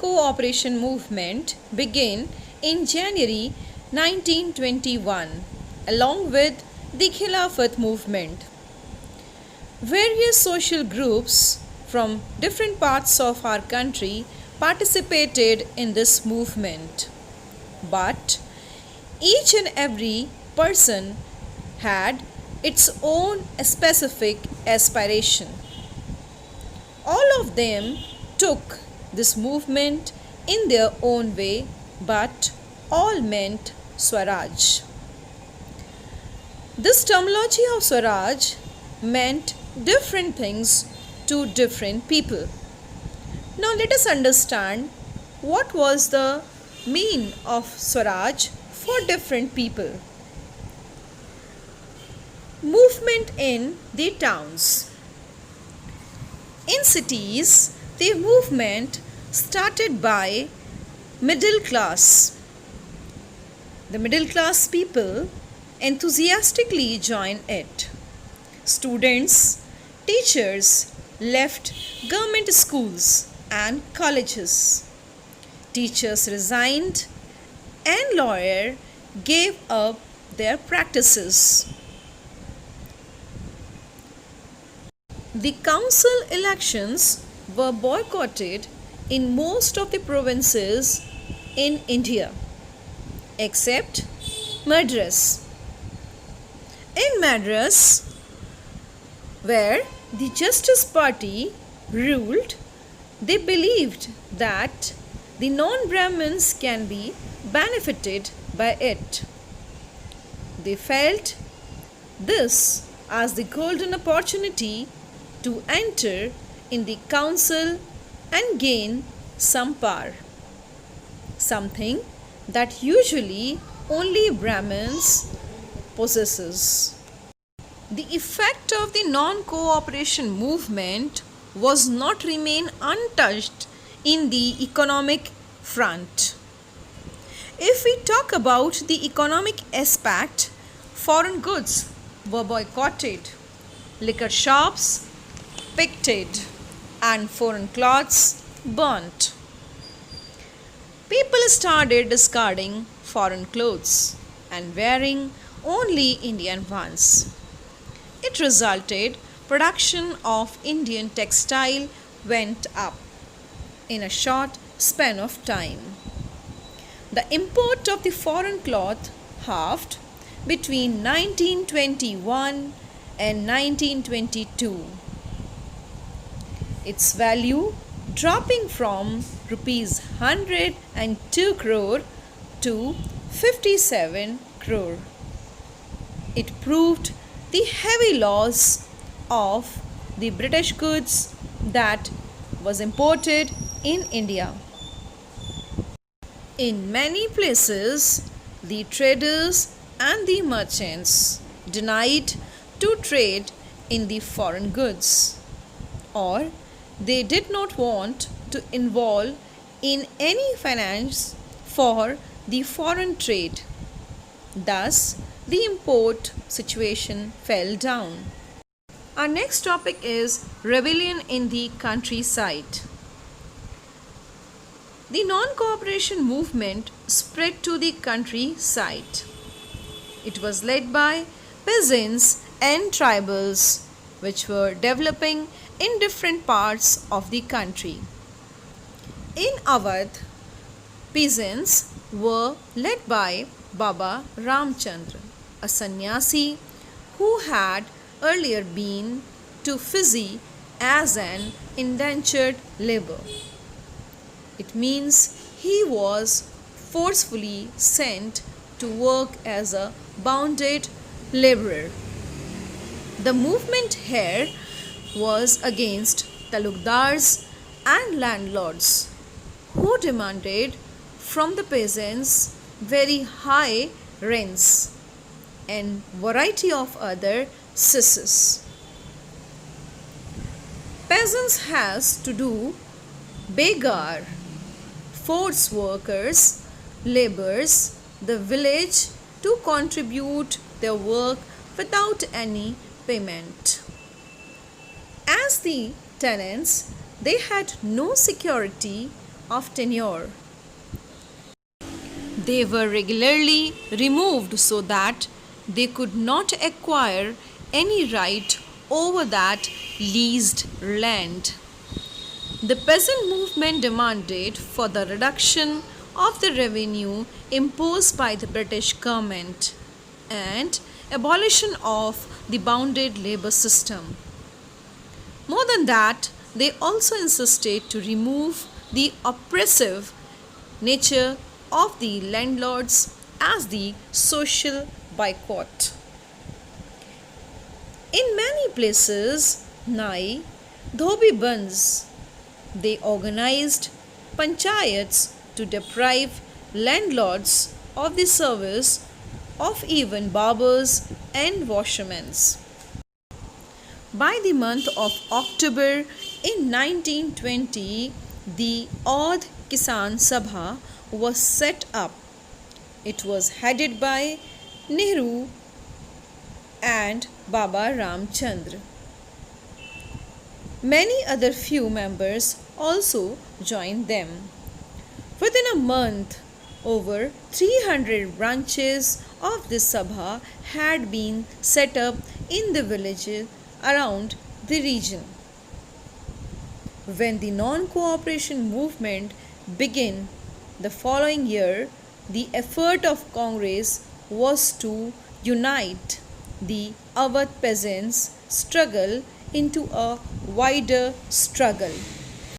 non-cooperation movement began in January 1921 along with the Khilafat movement. Various social groups from different parts of our country participated in this movement, but each and every person had its own specific aspiration. All of them took this movement in their own way, but all meant Swaraj. This terminology of Swaraj meant different things to different people. Now let us understand what was the meaning of Swaraj for different people. Movement in the towns. In cities, the movement started by middle class. The middle class people enthusiastically joined it. Students, teachers left government schools and colleges. Teachers resigned and lawyers gave up their practices. The council elections were boycotted in most of the provinces in India, except Madras. In Madras, where the Justice Party ruled, they believed that the non-Brahmins can be benefited by it. They felt this as the golden opportunity to enter in the council and gain some power, something that usually only Brahmins possesses. The effect of the non-cooperation movement was not remain untouched in the economic front. If we talk about the economic aspect, foreign goods were boycotted, liquor shops picketed, and foreign clothes burnt. People started discarding foreign clothes and wearing only Indian ones. It resulted production of Indian textile went up in a short span of time. The import of the foreign cloth halved between 1921 and 1922. Its value dropping from rupees 102 crore to 57 crore. It proved the heavy loss of the British goods that was imported in India. In many places, the traders and the merchants denied to trade in the foreign goods, or they did not want to involve in any finance for the foreign trade. Thus, the import situation fell down. Our next topic is rebellion in the countryside. The non-cooperation movement spread to the countryside. It was led by peasants and tribals, which were developing in different parts of the country. In Awadh, peasants were led by Baba Ramchandra, a sannyasi who had earlier been to Fiji as an indentured labor. It means he was forcefully sent to work as a bonded laborer. The movement here was against talukdars and landlords who demanded from the peasants very high rents and variety of other cesses. Peasants has to do begar, force workers, laborers, the village to contribute their work without any payment. As the tenants, they had no security of tenure. They were regularly removed so that they could not acquire any right over that leased land. The peasant movement demanded for the reduction of the revenue imposed by the British government and abolition of the bounded labor system. More than that, they also insisted to remove the oppressive nature of the landlords as the social boycott. In many places, Nai, Dhobi Bands, they organized panchayats to deprive landlords of the service of even barbers and washermen. By the month of October in 1920, the Audh Kisan Sabha was set up. It was headed by Nehru and Baba Ramchandra. Many other few members also joined them. Within a month, over 300 branches of this Sabha had been set up in the villages around the region. When the non-cooperation movement began the following year, the effort of Congress was to unite the Awadh peasants' struggle into a wider struggle.